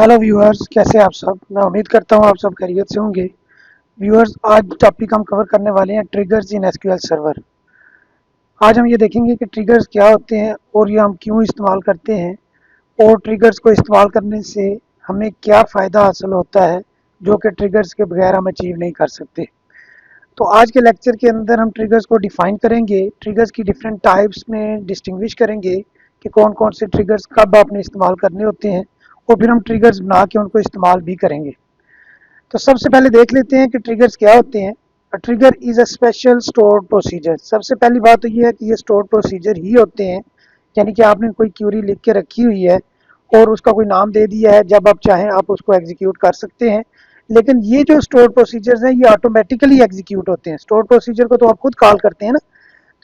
Hello viewers, कैसे हैं आप सब। मैं उम्मीद करता हूं आप सब खैरियत से होंगे। व्यूअर्स, आज टॉपिक हम कवर करने वाले हैं ट्रिगर्स इन एसक्यूएल सर्वर। आज हम ये देखेंगे कि ट्रिगर्स क्या होते हैं और ये हम क्यों इस्तेमाल करते हैं, और ट्रिगर्स को इस्तेमाल करने से हमें क्या फ़ायदा हासिल होता है जो कि ट्रिगर्स के बगैर हम अचीव नहीं कर सकते। तो आज के लेक्चर के अंदर हम ट्रिगर्स को डिफ़ाइन करेंगे, ट्रिगर्स की डिफरेंट टाइप्स में डिस्टिंग्विश करेंगे कि कौन कौन से ट्रिगर्स कब आपने इस्तेमाल करने होते हैं, और फिर हम ट्रिगर्स बना के उनको इस्तेमाल भी करेंगे। तो सबसे पहले देख लेते हैं कि ट्रिगर्स क्या होते हैं। Trigger is a special stored procedure. सबसे पहली बात तो ये है कि ये स्टोर्ड प्रोसीजर ही होते हैं, यानी कि आपने कोई क्यूरी लिख के रखी हुई है और उसका कोई नाम दे दिया है, जब आप चाहें आप उसको एग्जीक्यूट कर सकते हैं। लेकिन ये जो स्टोर्ड प्रोसीजर्स हैं ये ऑटोमेटिकली एग्जीक्यूट होते हैं। स्टोर्ड प्रोसीजर को तो आप खुद कॉल करते हैं ना,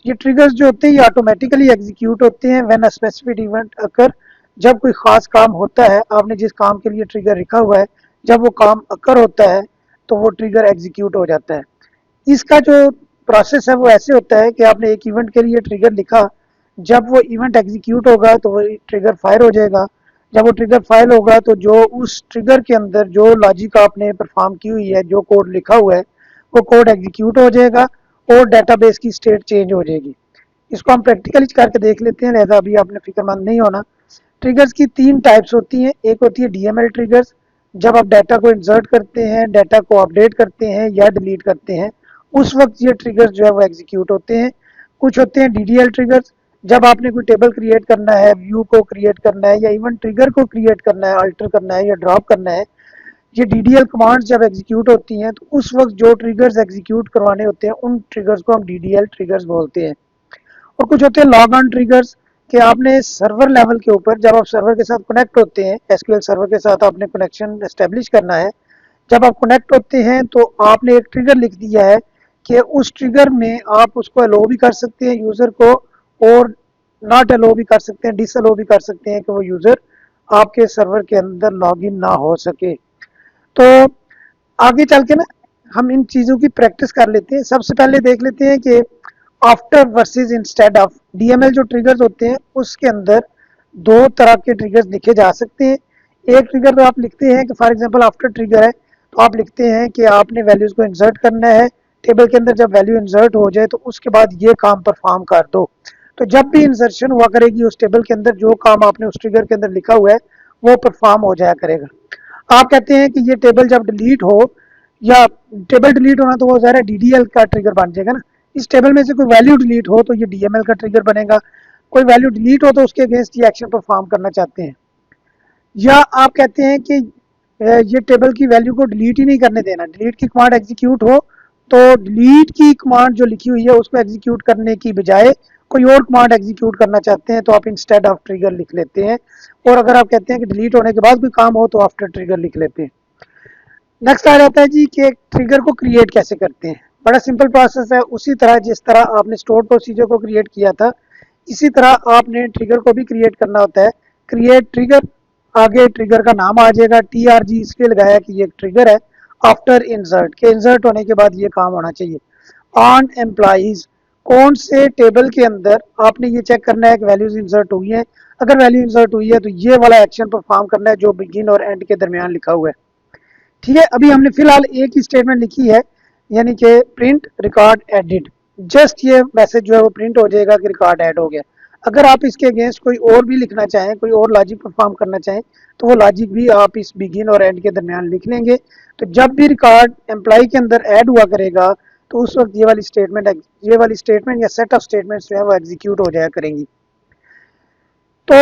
ये ट्रिगर्स जो होते हैं ये ऑटोमेटिकली एग्जीक्यूट होते हैं when a specific event occur. जब कोई खास काम होता है, आपने जिस काम के लिए ट्रिगर लिखा हुआ है, जब वो काम अकर होता है तो वो ट्रिगर एग्जीक्यूट हो जाता है। इसका जो प्रोसेस है वो ऐसे होता है कि आपने एक इवेंट के लिए ट्रिगर लिखा, जब वो इवेंट एग्जीक्यूट होगा तो वो ट्रिगर फायर हो जाएगा। जब वो ट्रिगर फायर होगा तो जो उस ट्रिगर के अंदर जो लॉजिक आपने परफॉर्म की हुई है, जो कोड लिखा हुआ है, वो कोड एग्जीक्यूट हो जाएगा और डेटाबेस की स्टेट चेंज हो जाएगी। इसको हम प्रैक्टिकली करके देख लेते हैं, लिहाजा अभी आपने फिक्रमंद नहीं होना। ट्रिगर्स की तीन टाइप्स होती हैं। एक होती है डीएमएल ट्रिगर्स, जब आप डाटा को इंसर्ट करते हैं, डाटा को अपडेट करते हैं या डिलीट करते हैं, उस वक्त ये ट्रिगर्स जो है वो एग्जीक्यूट होते हैं। कुछ होते हैं डीडीएल ट्रिगर्स, जब आपने कोई टेबल क्रिएट करना है, व्यू को क्रिएट करना है या इवन ट्रिगर को क्रिएट करना है, अल्टर करना है या ड्रॉप करना है, ये डीडीएल कमांड्स जब एग्जीक्यूट होती हैं तो उस वक्त जो ट्रिगर्स एग्जीक्यूट करवाने होते हैं उन ट्रिगर्स को हम डीडीएल ट्रिगर्स बोलते हैं। और कुछ होते हैं लॉग ऑन ट्रिगर्स, कि आपने सर्वर लेवल के ऊपर जब आप सर्वर के साथ कनेक्ट होते हैं, एसक्यूएल सर्वर के साथ आपने कनेक्शन एस्टेब्लिश करना है, जब आप कनेक्ट होते हैं तो आपने एक ट्रिगर लिख दिया है कि उस ट्रिगर में आप उसको अलो भी कर सकते हैं यूज़र को, और नॉट अलो भी कर सकते हैं, डिस अलो भी कर सकते हैं कि वो यूज़र आपके सर्वर के अंदर लॉगिन ना हो सके। तो आगे चल के ना हम इन चीज़ों की प्रैक्टिस कर लेते हैं। सबसे पहले देख लेते हैं कि after versus instead of. DML जो ट्रिगर्स होते हैं उसके अंदर दो तरह के ट्रिगर्स लिखे जा सकते हैं। एक ट्रिगर तो आप लिखते हैं कि फॉर एग्जांपल आफ्टर ट्रिगर है तो आप लिखते हैं कि आपने वैल्यूज़ को इंसर्ट करना है टेबल के अंदर, जब वैल्यू इंसर्ट हो जाए तो उसके बाद ये काम परफॉर्म कर दो। तो जब भी इंसर्शन हुआ करेगी उस टेबल के अंदर, जो काम आपने उस ट्रिगर के अंदर लिखा हुआ है वो परफॉर्म हो जाया करेगा। आप कहते हैं कि ये टेबल जब डिलीट हो, या टेबल डिलीट होना तो वो ज़रा डीडीएल का ट्रिगर बन जाएगा ना। इस टेबल में से कोई वैल्यू डिलीट हो तो ये डीएमएल का ट्रिगर बनेगा। कोई वैल्यू डिलीट हो तो उसके अगेंस्ट ये एक्शन परफॉर्म करना चाहते हैं। या आप कहते हैं कि ये टेबल की वैल्यू को डिलीट ही नहीं करने देना, डिलीट की कमांड एग्जीक्यूट हो तो डिलीट की कमांड जो लिखी हुई है उसको एग्जीक्यूट करने की बजाय कोई और कमांड एग्जीक्यूट करना चाहते हैं तो आप इंस्टेड ऑफ ट्रिगर लिख लेते हैं। और अगर आप कहते हैं कि डिलीट होने के बाद कोई काम हो तो आफ्टर ट्रिगर लिख लेते हैं। नेक्स्ट आ जाता है जी कि एक ट्रिगर को क्रिएट कैसे करते हैं। बड़ा सिंपल प्रोसेस है, उसी तरह जिस तरह आपने स्टोर प्रोसीजर को क्रिएट किया था इसी तरह आपने ट्रिगर को भी क्रिएट करना होता है। क्रिएट ट्रिगर, आगे ट्रिगर का नाम आ जाएगा, TRG इसलिए लगाया कि ये एक ट्रिगर है। आफ्टर इंसर्ट, के इंसर्ट होने के बाद ये काम होना चाहिए। ऑन एम्प्लॉइज, कौन से टेबल के अंदर आपने ये चेक करना है कि वैल्यूज इंसर्ट हुई हैं। अगर वैल्यू इंसर्ट हुई है तो ये वाला एक्शन परफॉर्म करना है जो बिगिन और एंड के दरमियान लिखा हुआ है। ठीक है, अभी हमने फिलहाल एक ही स्टेटमेंट लिखी है, यानी कि प्रिंट रिकॉर्ड एडिट। जस्ट ये मैसेज जो है वो प्रिंट हो जाएगा कि रिकॉर्ड ऐड हो गया। अगर आप इसके अगेंस्ट कोई और भी लिखना चाहें, कोई और लॉजिक परफॉर्म करना चाहें, तो वो लॉजिक भी आप इस बिगिन और एंड के दरमियान लिख लेंगे। तो जब भी रिकॉर्ड एम्प्लॉय के अंदर ऐड हुआ करेगा तो उस वक्त ये वाली स्टेटमेंट या सेट ऑफ स्टेटमेंट्स जो है वो एग्जीक्यूट हो जाया करेंगी। तो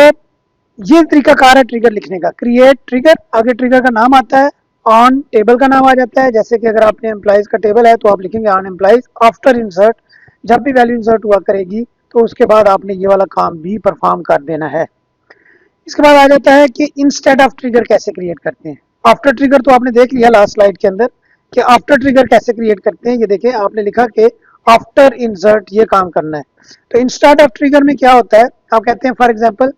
ये तरीकाकार है ट्रिगर लिखने का। क्रिएट ट्रिगर, आगे ट्रिगर का नाम आता है, ऑन टेबल का नाम आ जाता है। जैसे कि अगर आपने एम्प्लॉइज का टेबल है तो आप लिखेंगे ऑन एम्प्लॉइज। आफ्टर इंसर्ट, जब भी वैल्यू इंसर्ट हुआ करेगी तो उसके बाद आपने ये वाला काम भी परफॉर्म कर देना है। इसके बाद आ जाता है कि इंस्टेड ऑफ ट्रिगर कैसे क्रिएट करते हैं। आफ्टर ट्रिगर तो आपने देख लिया लास्ट स्लाइड के अंदर कि आफ्टर ट्रिगर कैसे क्रिएट करते हैं। ये देखिए आपने लिखा कि आफ्टर इंसर्ट ये काम करना है। तो इंस्टेड ऑफ ट्रिगर में क्या होता है, आप कहते हैं फॉर एग्जाम्पल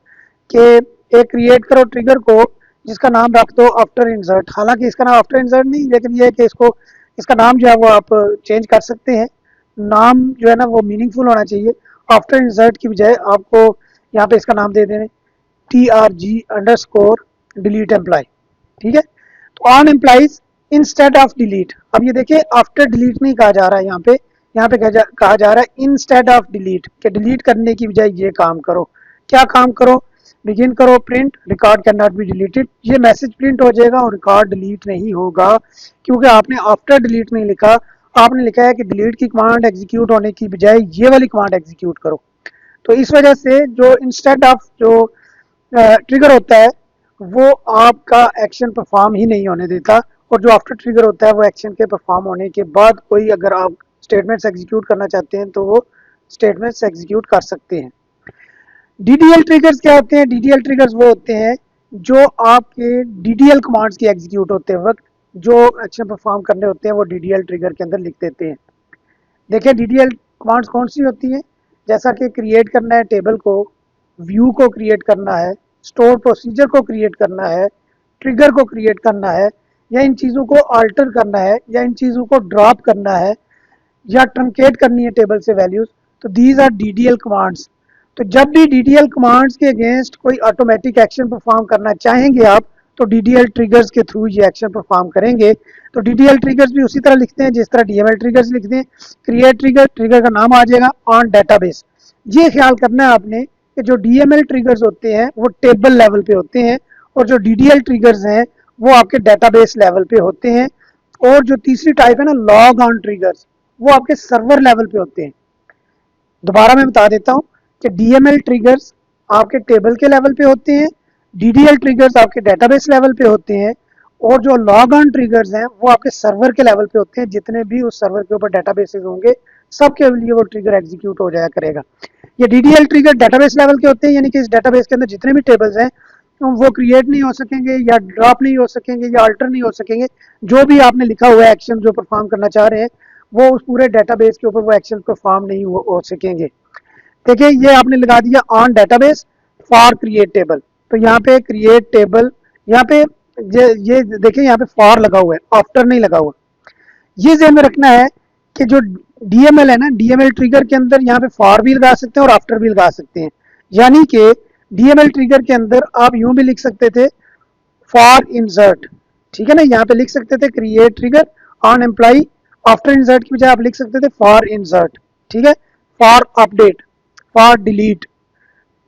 कि एक क्रिएट करो ट्रिगर को जिसका नाम रख दो आफ्टर इंसर्ट। हालांकि इसका नाम आफ्टर इंसर्ट नहीं, लेकिन ये है कि इसका नाम जो है वो आप चेंज कर सकते हैं। नाम जो है ना वो मीनिंगफुल होना चाहिए। आफ्टर इंसर्ट की बजाय आपको यहाँ पे इसका नाम दे दें TRG अंडरस्कोर डिलीट एम्प्लॉय। ठीक है। तो on employees instead of delete, अब ये देखिए आफ्टर डिलीट नहीं कहा जा रहा है, यहाँ पे कहा जा रहा है इंस्टेड ऑफ डिलीट, कि डिलीट करने की बजाय ये काम करो। क्या काम करो? बिगिन करो print record can not be deleted, ये मैसेज प्रिंट हो जाएगा और रिकॉर्ड डिलीट नहीं होगा, क्योंकि आपने आफ्टर डिलीट नहीं लिखा, आपने लिखा है कि डिलीट की कमांड एग्जीक्यूट होने की बजाय ये वाली कमांड एग्जीक्यूट करो। तो इस वजह से जो इंस्टेड ऑफ जो ट्रिगर होता है वो आपका एक्शन परफॉर्म ही नहीं होने देता, और जो आफ्टर ट्रिगर होता है वो एक्शन के परफॉर्म होने के बाद कोई अगर आप स्टेटमेंट्स एग्जीक्यूट करना चाहते हैं तो वो स्टेटमेंट्स एग्जीक्यूट कर सकते हैं। डीडीएल ट्रिगर्स क्या होते हैं? डीडीएल ट्रिगर्स वो होते हैं जो आपके डीडीएल कमांड्स की एग्जीक्यूट होते वक्त जो एक्शन परफॉर्म करने होते हैं वो डीडीएल ट्रिगर के अंदर लिख देते हैं। देखिए डीडीएल कमांड्स कौन सी होती हैं, जैसा कि क्रिएट करना है टेबल को, व्यू को क्रिएट करना है, स्टोर प्रोसीजर को क्रिएट करना है, ट्रिगर को क्रिएट करना है, या इन चीज़ों को अल्टर करना है, या इन चीज़ों को ड्रॉप करना है, या ट्रंकेट करनी है टेबल से वैल्यूज, तो दीज आर डीडीएल कमांड्स। तो जब भी डीडीएल कमांड्स के अगेंस्ट कोई ऑटोमेटिक एक्शन परफॉर्म करना चाहेंगे आप, तो डीडीएल ट्रिगर्स के थ्रू ये एक्शन परफॉर्म करेंगे। तो डीडीएल ट्रिगर्स भी उसी तरह लिखते हैं जिस तरह डीएमएल ट्रिगर्स लिखते हैं। क्रिएट ट्रिगर, ट्रिगर का नाम आ जाएगा ऑन डेटाबेस। ये ख्याल करना है आपने कि जो डीएमएल ट्रिगर्स होते हैं वो टेबल लेवल पे होते हैं, और जो डीडीएल ट्रिगर्स हैं वो आपके डेटाबेस लेवल पे होते हैं। और जो तीसरी टाइप है ना लॉग ऑन ट्रिगर्स, वो आपके सर्वर लेवल पे होते हैं। दोबारा मैं बता देता हूँ कि डीएमएल ट्रिगर्स आपके टेबल के लेवल पे होते हैं, डीडीएल ट्रिगर्स आपके डेटाबेस लेवल पे होते हैं, और जो लॉग ऑन ट्रिगर्स हैं वो आपके सर्वर के लेवल पे होते हैं। जितने भी उस सर्वर के ऊपर डेटाबेसेस होंगे सबके लिए वो ट्रिगर एग्जीक्यूट हो जाया करेगा। ये डीडीएल ट्रिगर डेटाबेस लेवल के होते हैं, यानी कि इस डेटाबेस के अंदर जितने भी टेबल्स हैं वो क्रिएट नहीं हो सकेंगे, या ड्रॉप नहीं हो सकेंगे, या अल्टर नहीं हो सकेंगे। जो भी आपने लिखा हुआ है एक्शन जो परफॉर्म करना चाह रहे हैं वो उस पूरे डेटाबेस के ऊपर वो एक्शन परफॉर्म नहीं हो सकेंगे। देखिए ये आपने लगा दिया on database for create table, तो यहाँ पे क्रिएट टेबल, यहाँ पे ये देखिए यहाँ पे फॉर लगा हुआ है, आफ्टर नहीं लगा हुआ। ये ध्यान में रखना है कि जो डीएमएल है ना, डीएमएल ट्रिगर के अंदर यहाँ पे फॉर भी लगा सकते हैं और आफ्टर भी लगा सकते हैं। यानी कि डीएमएल ट्रिगर के अंदर आप यूं भी लिख सकते थे फॉर इंसर्ट, ठीक है ना, यहाँ पे लिख सकते थे create trigger on employee, after insert की बजाय आप लिख सकते थे फॉर इंसर्ट, ठीक है, फॉर अपडेट, फॉर डिलीट,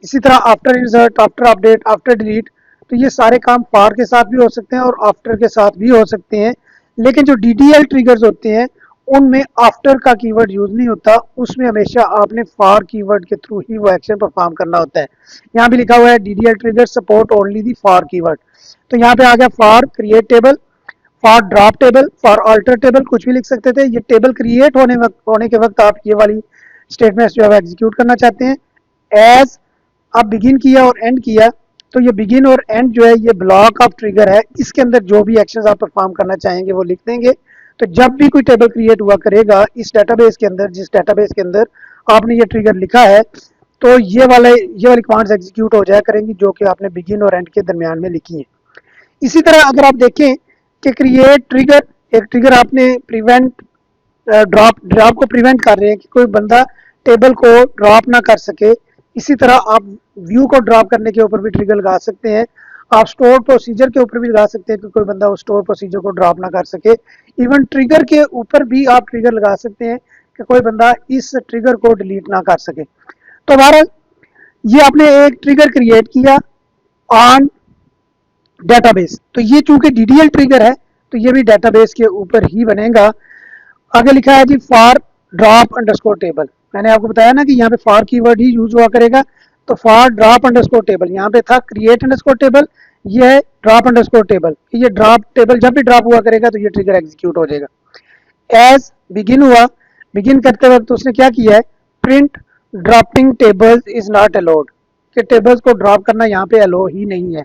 इसी तरह after insert, after update, after delete. तो ये सारे काम फॉर के साथ भी हो सकते हैं और आफ्टर के साथ भी हो सकते हैं, लेकिन जो डीडीएल ट्रिगर्स होते हैं उनमें आफ्टर का कीवर्ड यूज नहीं होता, उसमें हमेशा आपने फॉर कीवर्ड के थ्रू ही वो एक्शन परफॉर्म करना होता है। यहाँ भी लिखा हुआ है DDL trigger support only the for keyword, तो यहाँ पे आ गया for create table, for drop table, for alter table, कुछ भी लिख सकते थे। ये टेबल क्रिएट होने के वक्त आप ये वाली स्टेटमेंट्स जो है एग्जीक्यूट करना चाहते हैं। एज आप बिगिन किया और एंड किया, तो ये बिगिन और एंड जो है ये ब्लॉक ऑफ ट्रिगर है, इसके अंदर जो भी एक्शंस आप परफॉर्म करना चाहेंगे वो लिख देंगे। तो जब भी कोई टेबल क्रिएट हुआ करेगा इस डेटाबेस के अंदर, जिस डेटाबेस के अंदर आपने ये ट्रिगर लिखा है, तो ये वाली कमांड्स एग्जीक्यूट हो जाया करेंगी जो कि आपने बिगिन और एंड के दरमियान में लिखी है। इसी तरह अगर आप देखें कि क्रिएट ट्रिगर, एक ट्रिगर आपने प्रिवेंट ड्रॉप को प्रिवेंट कर रहे हैं कि कोई बंदा टेबल को ड्रॉप ना कर सके। इसी तरह आप व्यू को ड्रॉप करने के ऊपर भी ट्रिगर लगा सकते हैं, आप स्टोर प्रोसीजर के ऊपर भी लगा सकते हैं कि कोई बंदा उस स्टोर प्रोसीजर को ड्रॉप ना कर सके। इवन ट्रिगर के ऊपर भी आप ट्रिगर लगा सकते हैं कि कोई बंदा इस ट्रिगर को डिलीट ना कर सके। तो बहरहाल ये आपने एक ट्रिगर क्रिएट किया ऑन डेटाबेस, तो ये चूंकि डीडीएल ट्रिगर है तो ये भी डेटाबेस के ऊपर ही बनेगा। आगे लिखा है जी फॉर ड्रॉप अंडरस्कोर टेबल, मैंने आपको बताया ना कि यहाँ पे फॉर कीवर्ड ही यूज हुआ करेगा। तो फॉर ड्रॉप अंडरस्कोर टेबल, यहाँ पे था क्रिएट अंडरस्कोर टेबल, ये है ड्रॉप अंडरस्कोर टेबल। ये ड्रॉप टेबल जब भी ड्रॉप हुआ करेगा तो ये ट्रिगर एग्जीक्यूट हो जाएगा। एज बिगिन हुआ, बिगिन करते वक्त उसने क्या किया है, print dropping tables is not allowed, कि टेबल्स को ड्रॉप करना यहाँ पे अलो ही नहीं है।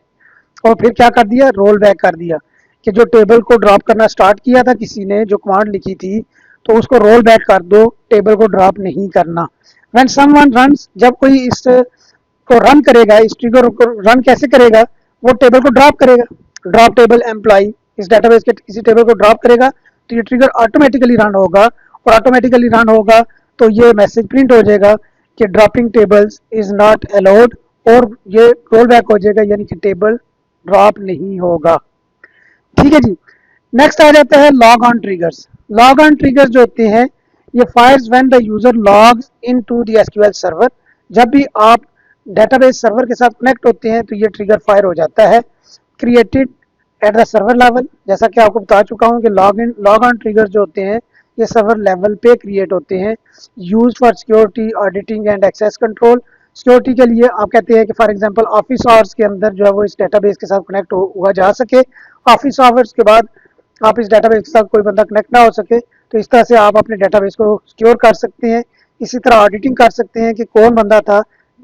और फिर क्या कर दिया, रोल बैक कर दिया कि जो टेबल को ड्रॉप करना स्टार्ट किया था किसी ने, जो कमांड लिखी थी, तो उसको रोल बैक कर दो, टेबल को ड्रॉप नहीं करना। व्हेन समवन रन्स, जब कोई इस को रन करेगा, इस ट्रिगर को रन कैसे करेगा, वो टेबल को ड्रॉप करेगा, ड्रॉप टेबल एम्प्लॉई, इस डेटाबेस के किसी टेबल को ड्रॉप करेगा तो ये ट्रिगर ऑटोमेटिकली रन होगा, और ऑटोमेटिकली रन होगा तो ये मैसेज प्रिंट हो जाएगा कि dropping tables is not allowed, और ये रोल बैक हो जाएगा, यानी कि टेबल ड्रॉप नहीं होगा। ठीक है जी। नेक्स्ट आ जाता है log on triggers. Log on triggers जो होते हैं ये fires when the user logs into the SQL server. जब भी आप डेटाबेस सर्वर के साथ कनेक्ट होते हैं तो ये ट्रिगर फायर हो जाता है। Created at the server level, जैसा कि आपको बता चुका हूँ कि लॉग ऑन ट्रिगर्स जो होते हैं ये सर्वर लेवल पे क्रिएट होते हैं। Use for security, auditing and access control. Security के लिए आप कहते हैं कि फॉर एग्जांपल ऑफिस आवर्स के अंदर जो है वो इस डेटाबेस के साथ कनेक्ट हुआ जा सके। ऑफिस आवर्स के बाद आप इस डेटाबेस के साथ कोई बंदा कनेक्ट ना हो सके, तो इस तरह से आप अपने डेटाबेस को सिक्योर कर सकते हैं। इसी तरह ऑडिटिंग कर सकते हैं कि कौन बंदा था,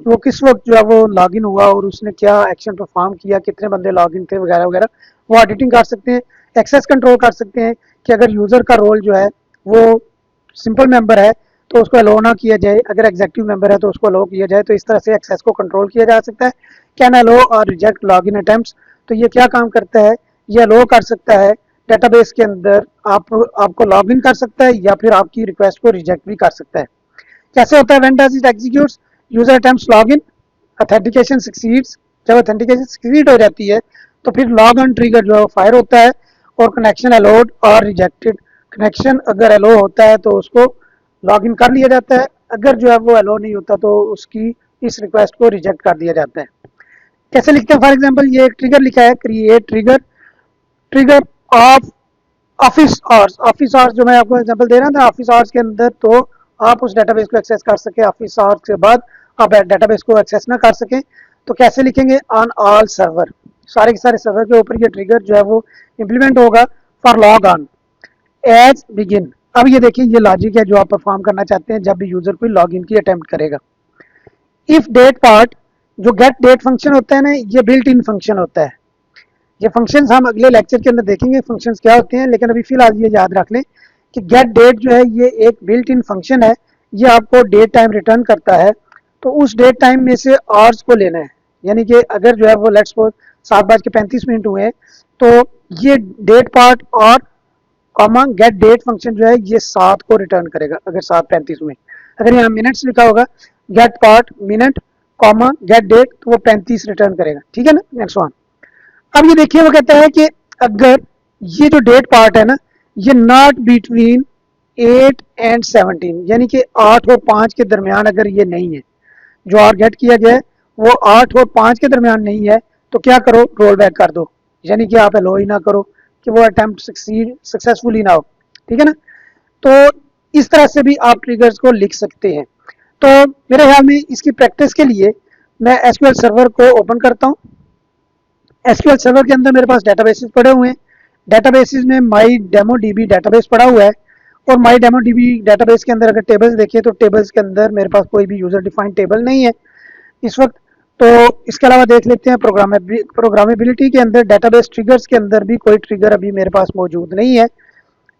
वो किस वक्त जो है वो लॉगिन हुआ और उसने क्या एक्शन परफॉर्म किया, कितने बंदे लॉगिन थे वगैरह वगैरह, वो ऑडिटिंग कर सकते हैं। एक्सेस कंट्रोल कर सकते हैं कि अगर यूज़र का रोल जो है वो सिंपल मेंबर है तो उसको अलो ना किया जाए, अगर एग्जेक्टिव मेंबर है तो उसको अलो किया जाए। तो इस तरह से एक्सेस को कंट्रोल किया जा सकता है। कैन अलो और रिजेक्ट लॉगिन अटेम्प्ट्स। तो ये क्या काम करता है, ये अलो कर सकता है डेटाबेस के अंदर आपको लॉगिन कर सकता है या फिर आपकी रिक्वेस्ट को रिजेक्ट भी कर सकता है। कैसे होता है, when does it executes, user attempts login, authentication succeeds. जब ऑथेंटिकेशन सक्सीड हो जाती है तो फिर लॉग ऑन ट्रिगर जो है फायर होता है और कनेक्शन अलोड और रिजेक्टेड। कनेक्शन अगर अलो होता है तो उसको लॉगिन कर लिया जाता है, अगर जो है वो अलो नहीं होता तो उसकी इस रिक्वेस्ट को रिजेक्ट कर दिया जाता है। कैसे लिखते हैं, फॉर एग्जांपल ये एक ट्रिगर लिखा है, create trigger, trigger of office hours. Office hours जो मैं आपको एग्जांपल दे रहा था, ऑफिस आवर्स के अंदर तो आप उस डेटाबेस को एक्सेस कर सके, ऑफिस आवर्स के बाद आप डेटाबेस को एक्सेस ना कर सकें। तो कैसे लिखेंगे, ऑन ऑल सर्वर, सारे के सारे सर्वर के ऊपर ये ट्रिगर जो है वो इंप्लीमेंट होगा। For log on as begin. अब ये देखिए ये लॉजिक है जो आप परफॉर्म करना चाहते हैं जब भी यूजर कोई लॉग इन की अटेम्प्ट करेगा। इफ डेट पार्ट, जो गेट डेट फंक्शन होता है ना, ये बिल्ट इन फंक्शन होता है। ये फंक्शंस हम अगले लेक्चर के अंदर देखेंगे फंक्शंस क्या होते हैं, लेकिन अभी फिलहाल ये याद रख लें कि गेट डेट जो है ये एक बिल्ट इन फंक्शन है। ये आपको डेट टाइम रिटर्न करता है। तो उस डेट टाइम में से आवर्स को लेना है, यानी कि अगर जो है वो लेट्स सपोज 7:35 हुए तो ये डेट पार्ट और कॉमा गेट डेट फंक्शन जो है ये 7 को रिटर्न करेगा अगर 7:35 हुए। अगर यहाँ मिनट्स लिखा होगा, get part minute comma get date, तो वो 35 रिटर्न करेगा। ठीक है ना, नेक्स्ट वन। अब ये देखिए वो कहता है कि अगर ये जो डेट पार्ट है ना, ये नॉट बिटवीन 8 एंड 17, यानी कि 8 और 5 के दरमियान अगर ये नहीं है, जो और गेट किया गया है वो 8 और 5 के दरमियान नहीं है, तो क्या करो, रोल बैक कर दो, यानी कि आप अलो ही ना करो कि वो अटेम्प्ट सक्सेसफुली ना हो। ठीक है ना, तो इस तरह से भी आप ट्रिगर्स को लिख सकते हैं। तो मेरे ख्याल में इसकी प्रैक्टिस के लिए मैं एसक्यूएल सर्वर को ओपन करता हूँ। एसक्यूएल सर्वर के अंदर मेरे पास डेटाबेसेस पड़े हुए हैं। डेटाबेसेस में माई डेमो डीबी डेटाबेस पड़ा हुआ है, और माई डेमो डीबी डेटाबेस के अंदर अगर टेबल्स देखिए तो टेबल्स के अंदर मेरे पास कोई भी यूजर डिफाइंड टेबल नहीं है इस वक्त। तो इसके अलावा देख लेते हैं प्रोग्रामेबिलिटी के अंदर, डेटाबेस ट्रिगर्स के अंदर भी कोई ट्रिगर अभी मेरे पास मौजूद नहीं है।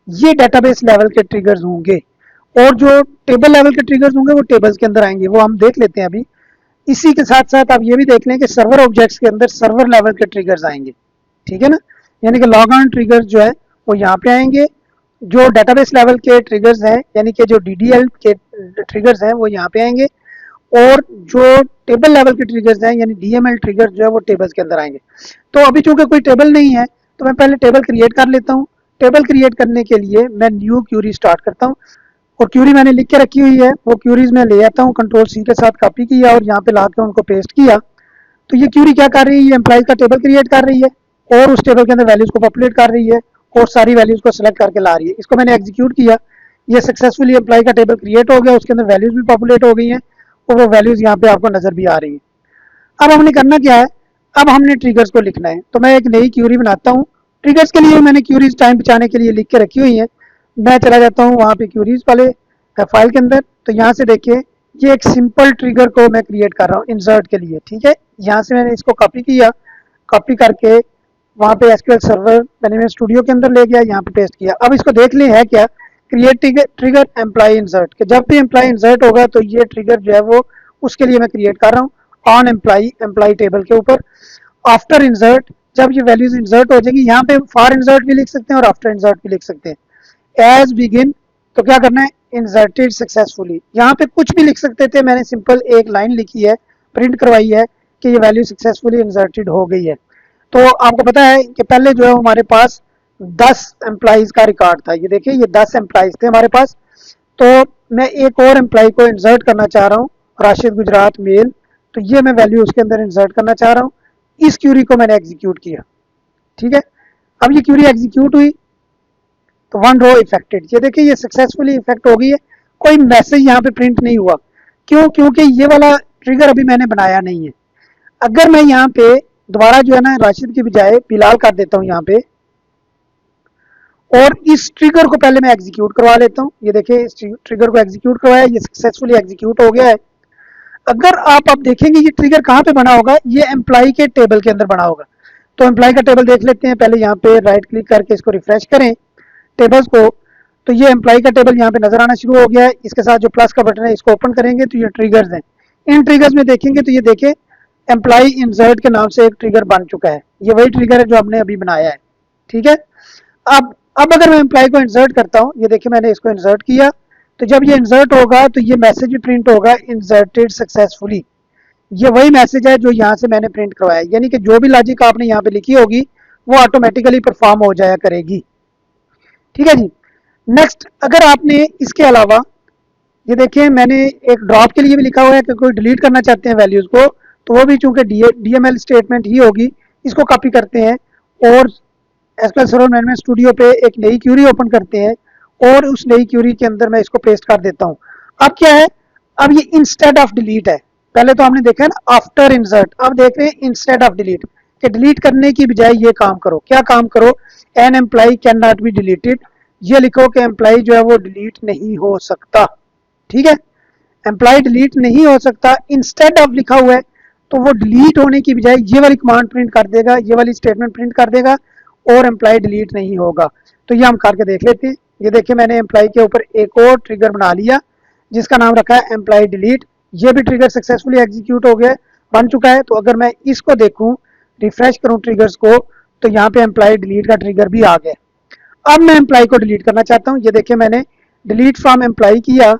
ये डेटाबेस लेवल के ट्रिगर्स होंगे, और जो टेबल लेवल के ट्रिगर्स होंगे वो टेबल्स के अंदर आएंगे, वो हम देख लेते हैं अभी। इसी के साथ साथ आप ये भी देख लें कि सर्वर ऑब्जेक्ट्स के अंदर सर्वर लेवल के ट्रिगर्स आएंगे। ठीक है ना, यानी कि लॉग ऑन ट्रिगर्स जो है वो यहाँ पे आएंगे, जो डेटाबेस लेवल के ट्रिगर्स हैं यानी कि जो डीडीएल के ट्रिगर्स हैं वो यहाँ पे आएंगे, और जो टेबल लेवल के ट्रिगर्स हैं यानी डीएमएल ट्रिगर जो है वो टेबल्स के अंदर आएंगे। तो अभी चूंकि कोई टेबल नहीं है तो मैं पहले टेबल क्रिएट कर लेता हूँ। टेबल क्रिएट करने के लिए मैं न्यू क्यूरी स्टार्ट करता हूँ, और क्यूरी मैंने लिख के रखी हुई है, वो क्यूरीज मैं ले आता हूँ, कंट्रोल सी के साथ कॉपी किया और यहाँ पे ला के उनको पेस्ट किया। तो ये क्यूरी क्या कर रही है, ये एम्प्लॉइज का टेबल क्रिएट कर रही है और उस टेबल के अंदर वैल्यूज को पॉपुलेट कर रही है और सारी वैल्यूज को सिलेक्ट करके ला रही है। इसको मैंने एग्जीक्यूट किया, ये सक्सेसफुली एम्प्लॉय का टेबल क्रिएट हो गया, उसके अंदर वैल्यूज भी पॉपुलेट हो गई हैं और वो वैल्यूज यहाँ पे आपको नजर भी आ रही है। अब हमने करना क्या है, अब हमने ट्रिगर्स को लिखना है। तो मैं एक नई क्यूरी बनाता हूँ। ट्रिगर्स के लिए मैंने क्यूरीज टाइम बचाने के लिए लिख के रखी हुई है। मैं चला जाता हूँ वहाँ पे क्यूरीज वाले फाइल के अंदर। तो यहाँ से देखिए ये एक सिंपल ट्रिगर को मैं क्रिएट कर रहा हूँ इंसर्ट के लिए। ठीक है, यहाँ से मैंने इसको कॉपी किया, कॉपी करके वहाँ पे एसक्यूएल सर्वर मैंने स्टूडियो के अंदर ले गया, यहाँ पे पेस्ट किया। अब इसको देख लें है क्या, क्रिएट ट्रिगर एम्प्लॉय इंसर्ट के, जब भी एम्प्लॉय इंसर्ट होगा तो ये ट्रिगर जो है वो उसके लिए मैं क्रिएट कर रहा हूँ ऑन एम्प्लॉय टेबल के ऊपर। आफ्टर इंसर्ट, जब ये वैल्यूज इंसर्ट हो जाएगी, यहाँ पे फॉर इंसर्ट भी लिख सकते हैं और आफ्टर इंसर्ट भी लिख सकते हैं। एज बिगिन, तो क्या करना है, इंसर्टेड सक्सेसफुली, यहाँ पे कुछ भी लिख सकते थे, मैंने सिंपल एक लाइन लिखी है, प्रिंट करवाई है कि ये वैल्यू सक्सेसफुली इंसर्टेड हो गई है। तो आपको पता है कि पहले जो है हमारे पास 10 एम्प्लॉइज का रिकॉर्ड था। ये देखिए ये 10 एम्प्लॉइज थे हमारे पास। तो मैं एक और एम्प्लॉय को इंसर्ट करना चाह रहा हूँ, राशिद गुजरात मेल। तो ये मैं वैल्यू उसके अंदर इंसर्ट करना चाह रहा हूँ। इस क्यूरी को मैंने एग्जीक्यूट किया, ठीक है। अब ये क्यूरी एग्जीक्यूट हुई तो वन रो इफेक्टेड, ये देखिए ये सक्सेसफुली इफेक्ट हो गई है। कोई मैसेज यहाँ पे प्रिंट नहीं हुआ। क्यों? क्योंकि ये वाला ट्रिगर अभी मैंने बनाया नहीं है। अगर मैं यहाँ पे दोबारा जो है ना राशिद की बजाय बिलाल कर देता हूँ यहाँ पे, और इस ट्रिगर को पहले मैं एग्जीक्यूट करवा लेता हूँ। ये देखिए इस ट्रिगर को एग्जीक्यूट करवाया, ये सक्सेसफुली एग्जीक्यूट हो गया है। अगर आप अब देखेंगे ये ट्रिगर कहाँ पे बना होगा, ये एम्प्लॉय के टेबल के अंदर बना होगा। तो एम्प्लॉय का टेबल देख लेते हैं। पहले यहाँ पे राइट क्लिक करके इसको रिफ्रेश करें टेबल्स को, तो ये एम्प्लॉय का टेबल यहाँ पे नजर आना शुरू हो गया है। इसके साथ जो प्लस का बटन है इसको ओपन करेंगे तो ये ट्रिगर्स हैं। इन ट्रिगर्स में देखेंगे तो ये देखें एम्प्लॉय इंसर्ट के नाम से एक ट्रिगर बन चुका है। ये वही ट्रिगर है जो हमने अभी बनाया है, ठीक है। अब अगर मैं एम्प्लॉय को इंसर्ट करता हूँ, ये देखिए मैंने इसको इंसर्ट किया, तो जब ये इंसर्ट होगा तो ये मैसेज भी प्रिंट होगा, इंसर्टेड सक्सेसफुली। ये वही मैसेज है जो यहाँ से मैंने प्रिंट करवाया, यानी कि जो भी लॉजिक आपने यहाँ पे लिखी होगी वो ऑटोमेटिकली परफॉर्म हो जाया करेगी, ठीक है जी। नेक्स्ट, अगर आपने इसके अलावा ये देखिए मैंने एक ड्रॉप के लिए भी लिखा हुआ है कि कोई डिलीट करना चाहते हैं वैल्यूज को, तो वो भी चूंकि डीएमएल स्टेटमेंट ही होगी। इसको कॉपी करते हैं और एसक्यूएल सर्वर मैनेजमेंट स्टूडियो पे एक नई क्यूरी ओपन करते हैं और उस नई क्यूरी के अंदर मैं इसको पेस्ट कर देता हूँ। अब क्या है, अब ये इंस्टेड ऑफ डिलीट है। पहले तो हमने देखा है ना आफ्टर इंसर्ट, अब देख रहे हैं इंस्टेड ऑफ डिलीट, कि डिलीट करने की बजाय ये काम करो। क्या काम करो? An employee can not be deleted, ये लिखो कि एम्प्लॉय जो है वो डिलीट नहीं हो सकता, ठीक है। एम्प्लॉय डिलीट नहीं हो सकता, इंस्टेड ऑफ लिखा हुआ है, तो वो डिलीट होने की बजाय ये वाली कमांड प्रिंट कर देगा, ये वाली स्टेटमेंट प्रिंट कर देगा और एम्प्लॉय डिलीट नहीं होगा। तो ये हम करके देख लेते हैं। ये देखिए मैंने एम्प्लॉय के ऊपर एक और ट्रिगर बना लिया जिसका नाम रखा है एम्प्लॉय डिलीट। ये भी ट्रिगर सक्सेसफुली एग्जीक्यूट हो गया, बन चुका है। तो अगर मैं इसको देखूं, रिफ्रेश करूं ट्रिगर्स को, तो यहाँ पे एम्प्लॉय डिलीट का ट्रिगर भी आ गया। अब मैं एम्प्लॉय को डिलीट करना चाहता हूँ। ये देखिए मैंने डिलीट फ्रॉम एम्प्लॉय किया,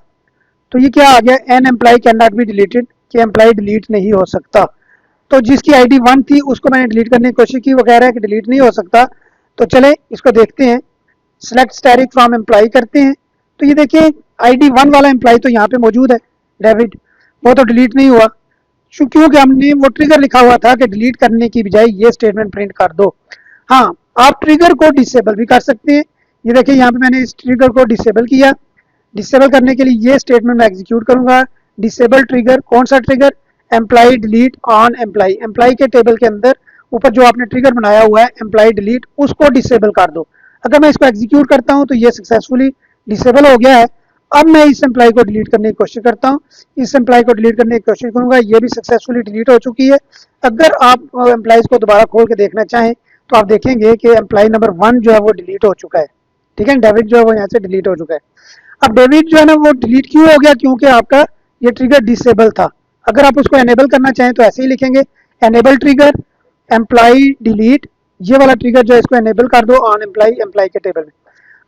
तो ये क्या आ गया, an employee can not be deleted, कि एम्प्लॉय डिलीट नहीं हो सकता। तो जिसकी आईडी 1 थी उसको मैंने डिलीट करने की कोशिश की, वो कह रहा है कि डिलीट नहीं हो सकता। तो चले इसको देखते हैं, सिलेक्ट स्टैटिक फ्रॉम एम्प्लॉय करते हैं। तो ये देखिए आईडी 1 वाला एम्प्लॉय तो यहाँ पे मौजूद है, डेविड, वो तो डिलीट नहीं हुआ। क्योंकि हमने वो ट्रिगर लिखा हुआ था कि डिलीट करने की बजाय ये स्टेटमेंट प्रिंट कर दो। हाँ, आप ट्रिगर को डिसेबल भी कर सकते हैं। ये देखिए यहाँ पे मैंने इस ट्रिगर को डिसेबल किया। डिसेबल करने के लिए ये स्टेटमेंट मैं एग्जीक्यूट करूंगा, डिसेबल ट्रिगर। कौन सा trigger? Employee delete on employee, employee के टेबल के अंदर ऊपर जो आपने ट्रिगर बनाया हुआ है एम्प्लॉय डिलीट, उसको डिसेबल कर दो। अगर मैं इसको एग्जीक्यूट करता हूं तो ये सक्सेसफुली डिसेबल हो गया है। अब मैं इस एम्प्लॉय को डिलीट करने की कोशिश करता हूं, इस एम्प्लॉय को डिलीट करने की कोशिश करूंगा, ये भी सक्सेसफुली डिलीट हो चुकी है। अगर आप एम्प्लॉयज को दोबारा खोल के देखना चाहें तो आप देखेंगे कि एम्प्लॉय नंबर 1 जो है वो डिलीट हो चुका है, ठीक है। डेविड जो है वो यहाँ से डिलीट हो चुका है। अब डेविड जो है ना वो डिलीट क्यों हो गया? क्योंकि आपका ये ट्रिगर डिसेबल था। अगर आप उसको एनेबल करना चाहें तो ऐसे ही लिखेंगे, एनेबल ट्रिगर एम्प्लॉय डिलीट, ये वाला ट्रिगर जो है इसको एनेबल कर दो ऑन एम्प्लॉय, एम्प्लॉय के टेबल में।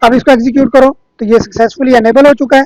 अब इसको एग्जीक्यूट करो तो ये सक्सेसफुली एनेबल हो चुका है।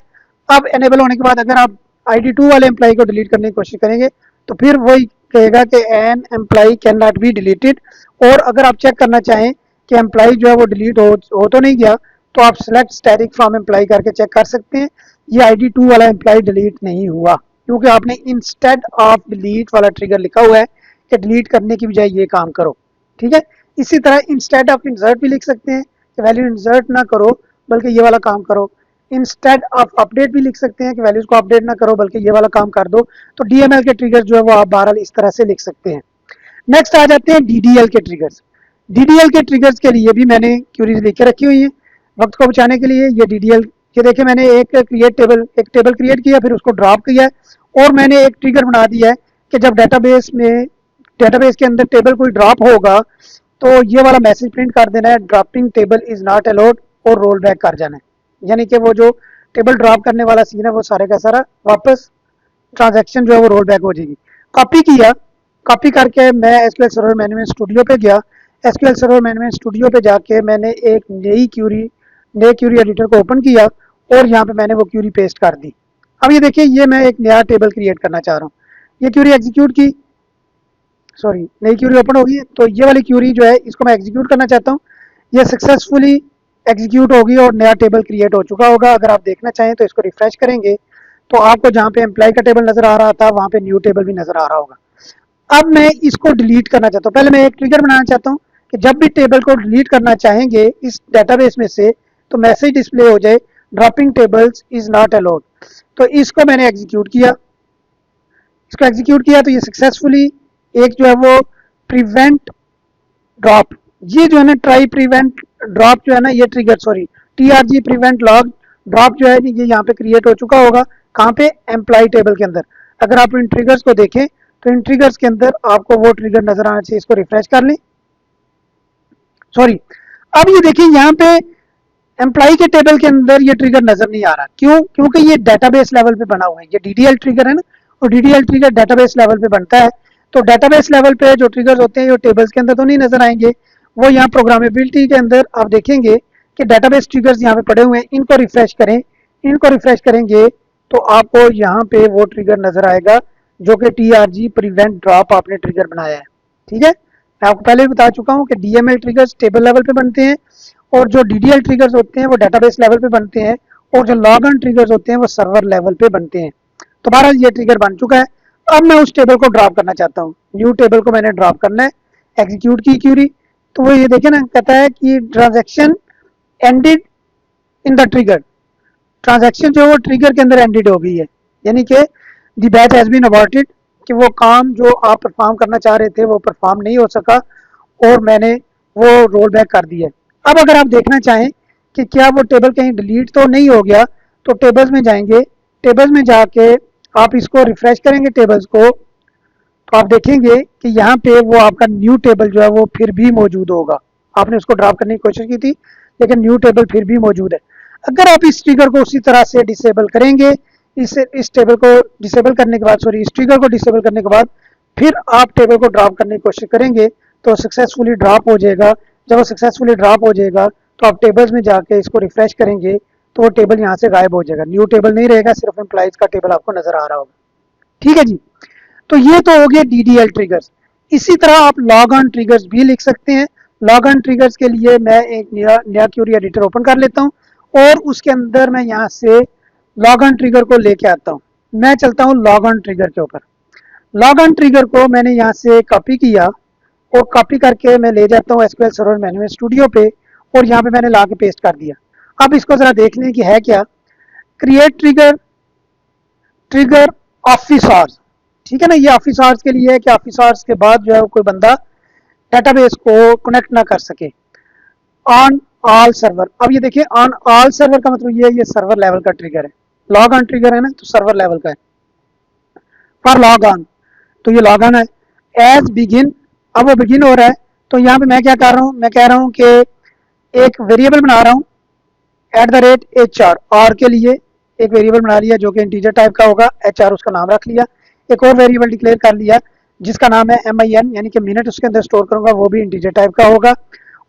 अब एनेबल होने के बाद अगर आप आईडी 2 वाले एम्प्लॉय को डिलीट करने की कोशिश करेंगे तो फिर वही कहेगा कि an employee can not be deleted. और अगर आप चेक करना चाहें कि एम्प्लॉय जो है वो डिलीट हो तो नहीं गया, तो आप सिलेक्ट स्टैटिक फ्रॉम एम्प्लॉय करके चेक कर सकते हैं। ये आईडी 2 वाला एम्प्लॉय डिलीट नहीं हुआ क्योंकि आपने इंस्टेड ऑफ डिलीट वाला ट्रिगर लिखा हुआ है कि डिलीट करने की बजाय ये काम करो, ठीक है। इसी तरह इंस्टेड ऑफ इंसर्ट भी लिख सकते हैं कि वैल्यू इंसर्ट ना करो बल्कि ये वाला काम करो। इंस्टेड ऑफ अपडेट भी लिख सकते हैं कि वैल्यूज को अपडेट ना करो बल्कि ये वाला काम कर दो। तो डीएमएल के ट्रिगर जो है वो आप बहरहाल इस तरह से लिख सकते हैं। नेक्स्ट आ जाते हैं डीडीएल के ट्रिगर्स। डीडीएल के ट्रिगर्स के लिए भी मैंने क्यूरीज लिख के रखी हुई है वक्त को बचाने के लिए। ये डीडीएल के देखिए मैंने एक टेबल क्रिएट किया, फिर उसको ड्रॉप किया और मैंने एक ट्रिगर बना दिया है कि जब डेटाबेस के अंदर टेबल कोई ड्रॉप होगा तो ये वाला मैसेज प्रिंट कर देना है, dropping table is not allowed, और रोल बैक कर जाना है। यानी कि वो जो टेबल ड्रॉप करने वाला सीन है वो सारे का सारा वापस ट्रांजैक्शन जो है वो रोल बैक हो जाएगी। कॉपी किया, कॉपी करके मैं एसक्यूएल सर्वर मैनेजमेंट स्टूडियो पे गया। एसक्यूएल सर्वर मैनेजमेंट स्टूडियो पे जाके मैंने एक नई क्यूरी एडिटर को ओपन किया और यहाँ पे मैंने वो क्यूरी पेस्ट कर दी। अब ये देखिए ये मैं एक नया टेबल क्रिएट करना चाह रहा हूँ। ये क्यूरी एग्जीक्यूट की, सॉरी नई क्यूरी ओपन होगी, तो ये वाली क्यूरी जो है इसको मैं एग्जीक्यूट करना चाहता हूँ। ये सक्सेसफुली एग्जीक्यूट होगी और नया टेबल क्रिएट हो चुका होगा। अगर आप देखना चाहें तो इसको रिफ्रेश करेंगे तो आपको जहाँ पे एम्प्लॉय का टेबल नजर आ रहा था वहाँ पे न्यू टेबल भी नजर आ रहा होगा। अब मैं इसको डिलीट करना चाहता हूँ। पहले मैं एक ट्रिगर बनाना चाहता हूँ कि जब भी टेबल को डिलीट करना चाहेंगे इस डेटाबेस में से तो मैसेज डिस्प्ले हो जाए dropping tables is not allowed. तो इसको मैंने एग्जीक्यूट किया, इसको एग्जीक्यूट किया तो ये सक्सेसफुली एक जो है वो प्रिवेंट ड्रॉप, ये जो है ना ट्राई प्रिवेंट ड्रॉप जो है ना ये trigger sorry TRG prevent log drop जो है ये यहाँ पे क्रिएट हो चुका होगा। कहाँ पे? एम्प्लॉय टेबल के अंदर। अगर आप इन ट्रिगर्स को देखें तो इन ट्रिगर्स के अंदर आपको वो ट्रिगर नजर आना चाहिए। इसको रिफ्रेश कर लें, सॉरी अब ये देखिए यहाँ पे एम्प्लॉय के टेबल के अंदर ये ट्रिगर नजर नहीं आ रहा। क्यों? क्योंकि ये डेटाबेस लेवल पे बना हुआ है। ये डीडीएल ट्रिगर है ना, और डीडीएल ट्रिगर डेटाबेस लेवल पे बनता है। तो डेटाबेस लेवल पे जो ट्रिगर्स होते हैं ये टेबल्स के अंदर तो नहीं नजर आएंगे, वो यहाँ प्रोग्रामेबिलिटी के अंदर आप देखेंगे कि डेटाबेस ट्रिगर्स यहाँ पे पड़े हुए हैं। इनको रिफ्रेश करें, इनको रिफ्रेश करेंगे तो आपको यहाँ पे वो ट्रिगर नजर आएगा जो कि टीआरजी प्रिवेंट ड्रॉप आपने ट्रिगर बनाया है। ठीक है, मैं आपको पहले भी बता चुका हूँ कि डीएमएल ट्रिगर्स टेबल लेवल पे बनते हैं और जो डीडीएल ट्रिगर्स होते हैं वो डेटाबेस लेवल पे बनते हैं, और जो लॉग ऑन ट्रिगर्स होते हैं वो सर्वर लेवल पे बनते हैं। तो बहरहाल ये ट्रिगर बन चुका है। अब मैं उस टेबल को ड्रॉप करना चाहता हूँ, न्यू टेबल को मैंने ड्रॉप करना है। एग्जीक्यूट की क्यूरी तो वो ये देखे ना, कहता है कि transaction ended in the trigger, transaction जो है वो ट्रिगर के अंदर एंडेड हो गई है, यानी कि the batch has been aborted, कि वो काम जो आप परफॉर्म करना चाह रहे थे वो परफॉर्म नहीं हो सका और मैंने वो रोल बैक कर दिया। अब अगर आप देखना चाहें कि क्या वो टेबल कहीं डिलीट तो नहीं हो गया, तो टेबल्स में जाएंगे, टेबल्स में जाके आप इसको रिफ्रेश करेंगे टेबल्स को, तो आप देखेंगे कि यहाँ पे वो आपका न्यू टेबल जो है वो फिर भी मौजूद होगा। आपने उसको ड्रॉप करने की कोशिश की थी लेकिन न्यू टेबल फिर भी मौजूद है। अगर आप इस ट्रिगर को उसी तरह से डिसेबल करेंगे, इस टेबल को डिसेबल करने के बाद सॉरी इस ट्रिगर को डिसेबल करने के बाद फिर आप टेबल को ड्रॉप करने की कोशिश करेंगे तो सक्सेसफुली ड्रॉप हो जाएगा। जब वो सक्सेसफुली ड्रॉप हो जाएगा तो आप टेबल्स में जाके इसको रिफ्रेश करेंगे तो वो टेबल यहाँ से गायब हो जाएगा, न्यू टेबल नहीं रहेगा, सिर्फ एम्प्लॉइज का टेबल आपको नजर आ रहा होगा। ठीक है जी, तो ये तो हो गया डीडीएल ट्रिगर्स। इसी तरह आप लॉग ऑन ट्रिगर्स भी लिख सकते हैं। लॉग ऑन ट्रिगर्स के लिए मैं एक नया क्यूरी एडिटर ओपन कर लेता हूँ और उसके अंदर मैं यहाँ से लॉग ऑन ट्रिगर को लेके आता हूँ। मैं चलता हूँ लॉग ऑन ट्रिगर के ऊपर। लॉग ऑन ट्रिगर को मैंने यहाँ से कॉपी किया और कॉपी करके मैं ले जाता हूँ एसक्यूएल सर्वर मैनेजमेंट स्टूडियो पे और यहाँ पे मैंने ला के पेस्ट कर दिया। अब इसको जरा देख लें कि है क्या। Create trigger, trigger office hours, ठीक है ना, ये ऑफिस आवर्स के लिए है कि ऑफिस आवर्स के बाद जो है कोई बंदा डेटाबेस को कनेक्ट ना कर सके। ऑन ऑल सर्वर, अब ये देखिए ऑन ऑल सर्वर का मतलब ये सर्वर लेवल का ट्रिगर है। लॉग ऑन ट्रिगर है ना तो सर्वर लेवल का है। फॉर लॉग ऑन तो ये लॉग ऑन है। एज बिगिन, अब वो बिगिन हो रहा है तो यहाँ पे मैं क्या कर रहा हूँ, मैं कह रहा हूँ कि एक वेरिएबल बना रहा हूँ at the rate H R के लिए एक वेरिएबल बना लिया जो कि इंटीजर टाइप का होगा, एच आर उसका नाम रख लिया। एक और वेरिएबल डिक्लेयर कर लिया जिसका नाम है MIN, यानी कि मिनट उसके अंदर स्टोर करूंगा, वो भी इंटीजर टाइप का होगा।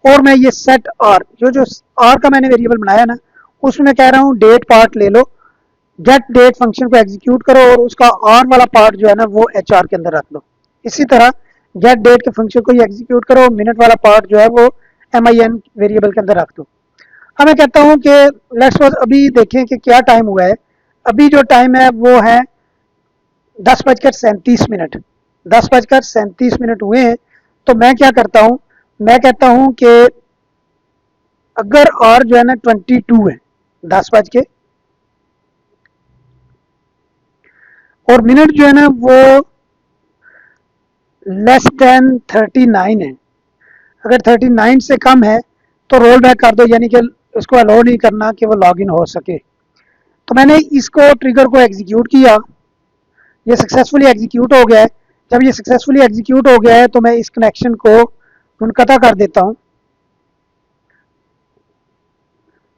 और मैं ये सेट आर जो आर का मैंने वेरिएबल बनाया ना उसमें कह रहा हूँ डेट पार्ट ले लो, गेट डेट फंक्शन को एग्जीक्यूट करो और उसका आर वाला पार्ट जो है ना वो एच आर के अंदर रख दो। इसी तरह गेट डेट के फंक्शन को एग्जीक्यूट करो, मिनट वाला पार्ट जो है वो MIN वेरिएबल के अंदर रख दो। अब मैं कहता हूँ कि लेट्स सपोज अभी देखें कि क्या टाइम हुआ है। अभी जो टाइम है वो है 10:37, 10:37 हुए हैं। तो मैं क्या करता हूँ, मैं कहता हूँ कि अगर और जो है ना 22 है, 10 बज के और मिनट जो है ना वो लेस देन 39 है, अगर 39 से कम है तो रोल बैक कर दो, यानी कि उसको अलाउ नहीं करना कि वो लॉग इन हो सके। तो मैंने इसको ट्रिगर को एग्जीक्यूट किया, ये सक्सेसफुली एग्जीक्यूट हो गया है। जब ये सक्सेसफुली एग्जीक्यूट हो गया है तो मैं इस कनेक्शन को मुनक़ता कर देता हूँ।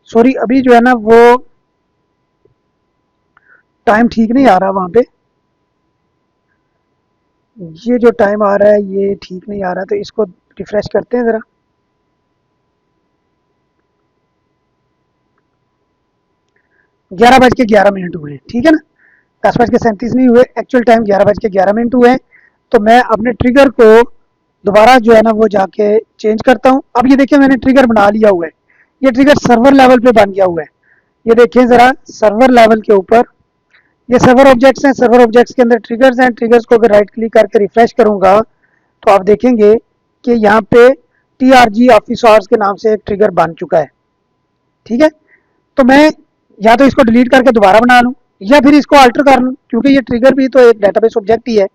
सॉरी अभी जो है ना वो टाइम ठीक नहीं आ रहा वहाँ पे, ये जो टाइम आ रहा है ये ठीक नहीं आ रहा, तो इसको रिफ्रेश करते हैं ज़रा। ग्यारह बज के 11 मिनट हुए हैं, ठीक है ना, 10:37 नहीं हुए, एक्चुअल टाइम 11:11 हुए हैं। तो मैं अपने ट्रिगर को दोबारा जो है ना वो जाके चेंज करता हूँ। अब ये देखिए मैंने ट्रिगर बना लिया हुआ है, ये ट्रिगर सर्वर लेवल पे बन गया हुआ है। ये देखिए ज़रा सर्वर लेवल के ऊपर ये सर्वर ऑब्जेक्ट्स हैं, सर्वर ऑब्जेक्ट्स के अंदर ट्रिगर्स हैं। ट्रिगर्स को अगर राइट क्लिक करके रिफ्रेश करूंगा तो आप देखेंगे कि यहाँ पे TRG ऑफिस आवर्स के नाम से एक ट्रिगर बन चुका है। ठीक है, तो मैं या तो इसको डिलीट करके दोबारा बना लूँ या फिर इसको अल्टर कर लूँ, क्योंकि ये ट्रिगर भी तो एक डेटाबेस ऑब्जेक्ट ही है।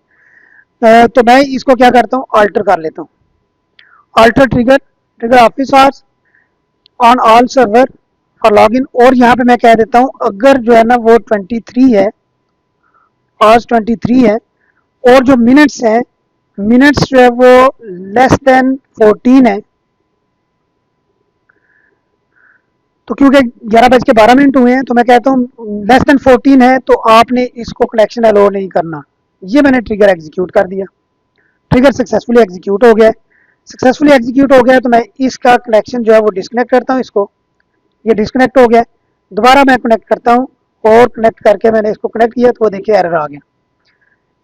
तो मैं इसको क्या करता हूँ, अल्टर कर लेता हूँ। Alter trigger, trigger office hours on all server for login, और यहाँ पे मैं कह देता हूँ अगर जो है ना वो 23 है, आवर्स 23 है, और जो मिनट्स हैं, मिनट्स जो है वो लेस देन 14 है, तो क्योंकि 11:12 हुए हैं तो मैं कहता हूँ लेस देन 14 है तो आपने इसको कनेक्शन अलो नहीं करना। ये मैंने ट्रिगर एग्जीक्यूट कर दिया, ट्रिगर सक्सेसफुली एग्जीक्यूट हो गया है। सक्सेसफुली एग्जीक्यूट हो गया तो मैं इसका कनेक्शन जो है वो डिस्कनेक्ट करता हूँ इसको। ये डिस्कनेक्ट हो गया, दोबारा मैं कनेक्ट करता हूँ और कनेक्ट करके मैंने इसको कनेक्ट किया तो वो देखिए एरर आ गया।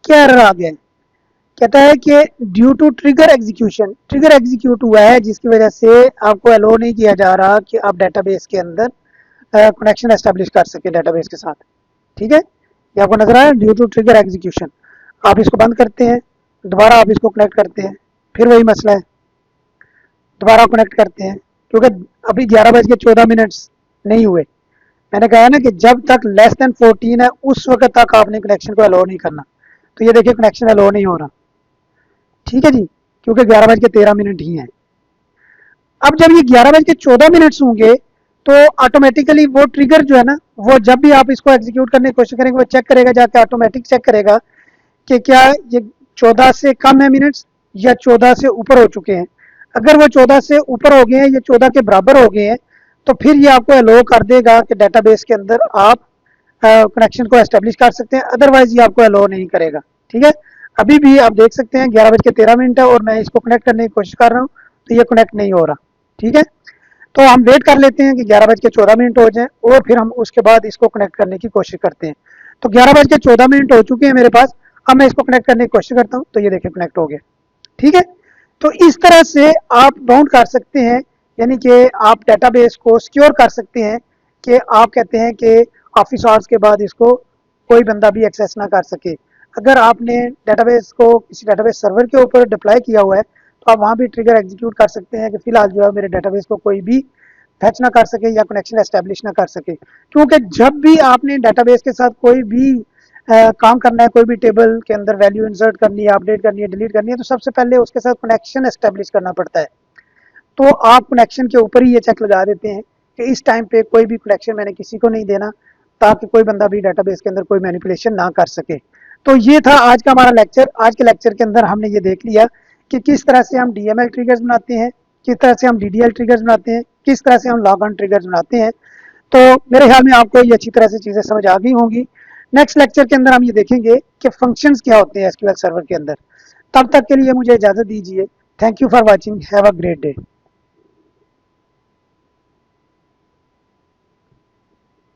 क्या एरर आ गया, कहता है कि due to trigger execution, trigger execute हुआ है जिसकी वजह से आपको अलो नहीं किया जा रहा कि आप डेटाबेस के अंदर कनेक्शन एस्टेब्लिश कर सके डेटाबेस के साथ। ठीक है, ये आपको नजर आया, ड्यू टू ट्रिगर एग्जीक्यूशन। आप इसको बंद करते हैं, दोबारा आप इसको कनेक्ट करते हैं, फिर वही मसला है, दोबारा कनेक्ट करते हैं, क्योंकि अभी 11:14 नहीं हुए। मैंने कहा ना कि जब तक लेस देन 14 है उस वक्त तक आपने कनेक्शन को अलो नहीं करना। तो ये देखिए कनेक्शन अलो नहीं हो रहा। ठीक है जी, क्योंकि 11:13 ही है। अब जब ये 11:14 होंगे तो ऑटोमेटिकली वो ट्रिगर जो है ना वो जब भी आप इसको एग्जीक्यूट करने की कोशिश करेंगे वो चेक करेगा, जाके ऑटोमेटिक चेक करेगा कि क्या ये 14 से कम है मिनट्स या 14 से ऊपर हो चुके हैं। अगर वो 14 से ऊपर हो गए हैं या 14 के बराबर हो गए हैं तो फिर ये आपको अलो कर देगा कि डेटाबेस के अंदर आप कनेक्शन को एस्टेब्लिश कर सकते हैं, अदरवाइज ये आपको अलो नहीं करेगा। ठीक है, अभी भी आप देख सकते हैं 11:13 है और मैं इसको कनेक्ट करने की कोशिश कर रहा हूँ तो ये कनेक्ट नहीं हो रहा। ठीक है, तो हम वेट कर लेते हैं कि 11:14 हो जाए और फिर हम उसके बाद इसको कनेक्ट करने की कोशिश करते हैं। तो 11:14 हो चुके हैं मेरे पास। अब मैं इसको कनेक्ट करने की कोशिश करता हूँ तो ये देखिए कनेक्ट हो गया। ठीक है, तो इस तरह से आप बाउंड कर सकते हैं, यानी कि आप डेटाबेस को सिक्योर कर सकते हैं कि आप कहते हैं कि ऑफिस आवर्स के बाद इसको कोई बंदा भी एक्सेस ना कर सके। अगर आपने डेटाबेस को किसी डेटाबेस सर्वर के ऊपर डिप्लॉय किया हुआ है तो आप वहाँ भी ट्रिगर एग्जीक्यूट कर सकते हैं कि फिलहाल जो है मेरे डेटाबेस को कोई भी फैच ना कर सके या कनेक्शन एस्टेब्लिश ना कर सके। क्योंकि जब भी आपने डेटाबेस के साथ कोई भी काम करना है, कोई भी टेबल के अंदर वैल्यू इंसर्ट करनी है, अपडेट करनी है, डिलीट करनी है, तो सबसे पहले उसके साथ कनेक्शन एस्टेब्लिश करना पड़ता है। तो आप कनेक्शन के ऊपर ही ये चेक लगा देते हैं कि इस टाइम पे कोई भी कनेक्शन मैंने किसी को नहीं देना, ताकि कोई बंदा भी डेटाबेस के अंदर कोई मैनिपुलेशन ना कर सके। तो ये था आज का हमारा लेक्चर। आज के लेक्चर के अंदर हमने ये देख लिया कि किस तरह से हम DML ट्रिगर्स बनाते हैं, किस तरह से हम DDL ट्रिगर्स बनाते हैं, किस तरह से हम लॉग ऑन ट्रिगर्स बनाते हैं। तो मेरे ख्याल में आपको ये अच्छी तरह से चीज़ें समझ आ गई होंगी। नेक्स्ट लेक्चर के अंदर हम ये देखेंगे कि फंक्शंस क्या होते हैं SQL सर्वर के अंदर। तब तक के लिए मुझे इजाज़त दीजिए। Thank you for watching, have a great day.